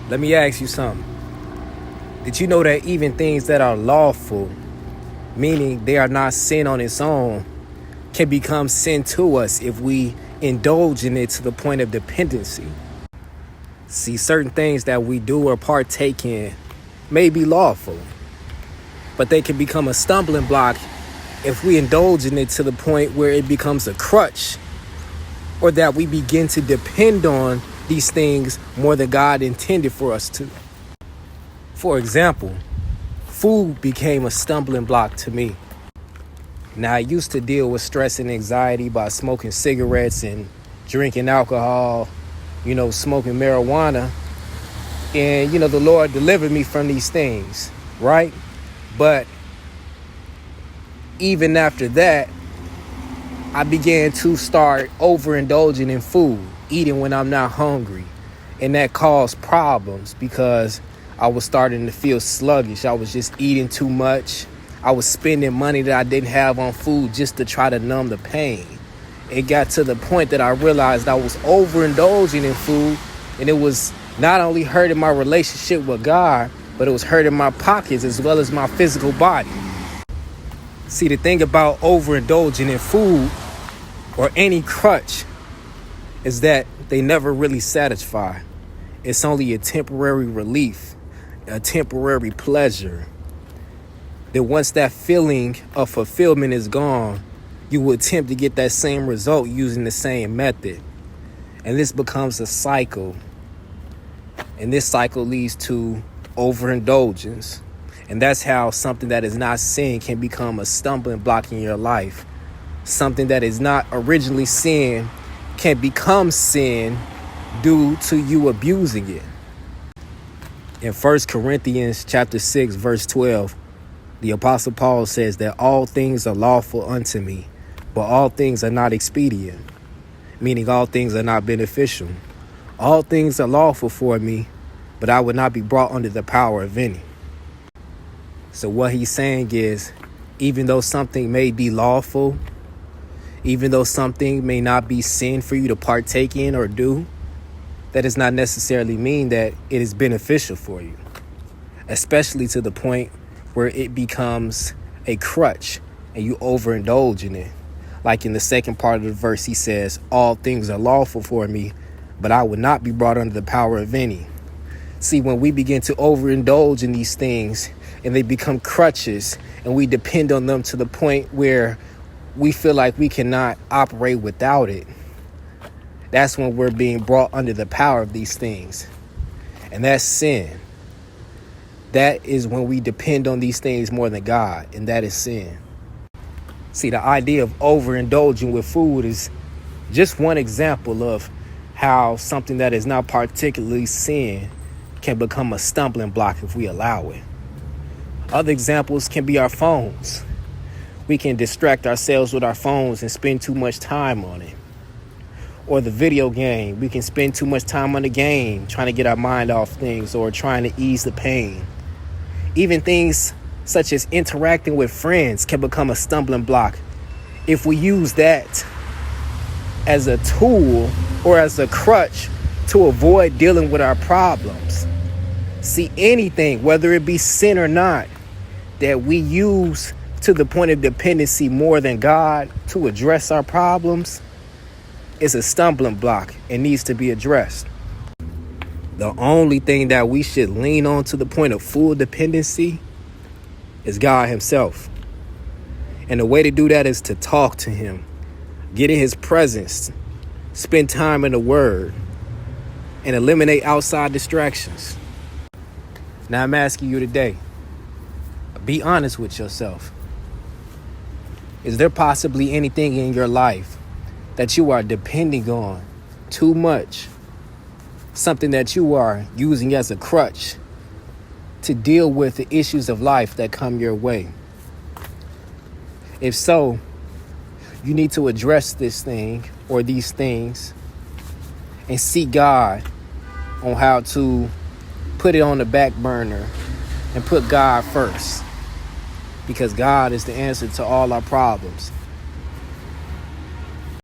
Let me ask you something. Did you know that even things that are lawful, meaning they are not sin on its own, can become sin to us if we indulge in it to the point of dependency? See, certain things that we do or partake in may be lawful, but they can become a stumbling block if we indulge in it to the point where it becomes a crutch, or that we begin to depend on these things more than God intended for us to. For example, food became a stumbling block to me. Now, I used to deal with stress and anxiety by smoking cigarettes and drinking alcohol, smoking marijuana. And, the Lord delivered me from these things, right? But even after that, I began to start overindulging in food, eating when I'm not hungry. And that caused problems because I was starting to feel sluggish. I was just eating too much. I was spending money that I didn't have on food just to try to numb the pain. It got to the point that I realized I was overindulging in food, and it was not only hurting my relationship with God, but it was hurting my pockets as well as my physical body. See, the thing about overindulging in food or any crutch is that they never really satisfy. It's only a temporary relief, a temporary pleasure. That once that feeling of fulfillment is gone, you will attempt to get that same result using the same method. And this becomes a cycle. And this cycle leads to overindulgence. And that's how something that is not sin can become a stumbling block in your life. Something that is not originally sin can become sin due to you abusing it. In 1 Corinthians chapter 6, verse 12, the Apostle Paul says that all things are lawful unto me, but all things are not expedient, meaning all things are not beneficial. All things are lawful for me, but I would not be brought under the power of any. So what he's saying is, even though something may be lawful, even though something may not be sin for you to partake in or do, that does not necessarily mean that it is beneficial for you, especially to the point where it becomes a crutch and you overindulge in it. Like in the second part of the verse, he says, all things are lawful for me, but I would not be brought under the power of any. See, when we begin to overindulge in these things and they become crutches and we depend on them to the point where we feel like we cannot operate without it, that's when we're being brought under the power of these things. And that's sin. That is when we depend on these things more than God, and that is sin. See, the idea of overindulging with food is just one example of how something that is not particularly sin can become a stumbling block if we allow it. Other examples can be our phones. We can distract ourselves with our phones and spend too much time on it. Or the video game, we can spend too much time on the game trying to get our mind off things or trying to ease the pain. Even things such as interacting with friends can become a stumbling block if we use that as a tool or as a crutch to avoid dealing with our problems. See, anything, whether it be sin or not, that we use to the point of dependency more than God to address our problems is a stumbling block and needs to be addressed. The only thing that we should lean on to the point of full dependency is God himself. And the way to do that is to talk to him, get in his presence, spend time in the word, and eliminate outside distractions. Now I'm asking you today, be honest with yourself. Is there possibly anything in your life that you are depending on too much? Something that you are using as a crutch to deal with the issues of life that come your way? If so, you need to address this thing or these things and seek God on how to put it on the back burner and put God first, because God is the answer to all our problems.